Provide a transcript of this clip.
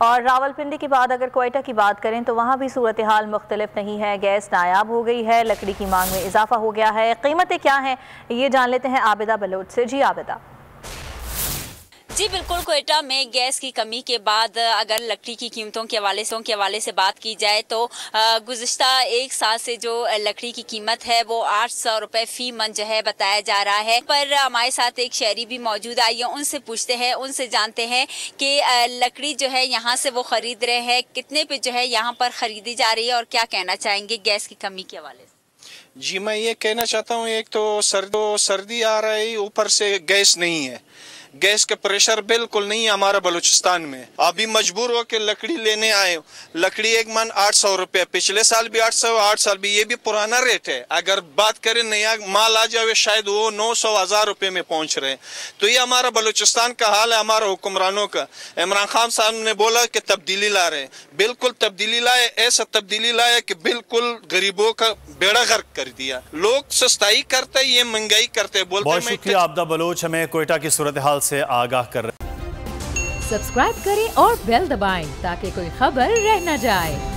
और रावलपिंडी के बाद अगर कोयटा की बात करें तो वहाँ भी सूरत हाल मुख्तलिफ नहीं है। गैस नायाब हो गई है, लकड़ी की मांग में इजाफा हो गया है। कीमतें क्या हैं ये जान लेते हैं आबिदा बलोच से। जी आबिदा। जी बिल्कुल, कोयटा में गैस की कमी के बाद अगर लकड़ी की कीमतों के हवाले से बात की जाए तो गुज़िश्ता एक साल से जो लकड़ी की कीमत है वो 800 रुपये फ़ी मन जो है बताया जा रहा है। पर हमारे साथ एक शहरी भी मौजूद आई है, उनसे पूछते हैं, उनसे जानते हैं कि लकड़ी जो है यहाँ से वो ख़रीद रहे हैं, कितने पे जो है यहाँ पर ख़रीदी जा रही है और क्या कहना चाहेंगे गैस की कमी के हवाले से। जी मैं ये कहना चाहता हूँ, एक तो सर्दी आ रही, ऊपर से गैस नहीं है, गैस का प्रेशर बिल्कुल नहीं है हमारा बलूचिस्तान में। अभी मजबूर हो के लकड़ी लेने आए। लकड़ी एक मन 800 रुपये, पिछले साल भी 800, 8 साल भी, ये भी पुराना रेट है। अगर बात करें नया माल आ जाए शायद वो 900, 1000 रुपये में पहुंच रहे हैं। तो ये हमारा बलूचिस्तान का हाल है, हमारा हुक्मरानों का। इमरान खान साहब ने बोला कि तब्दीली ला रहे हैं, बिल्कुल तब्दीली लाए, ऐसा तब्दीली लाया कि बिल्कुल गरीबों का बेड़ा गर्क कर दिया। लोग सस्ताई करते, ये महंगाई करते। बहुत शुक्रिया आबिदा बलोच, हमें कोयटा की सूरत हाल से आगाह कर रहे। सब्सक्राइब करें और बेल दबाएं ताकि कोई खबर रह न जाए।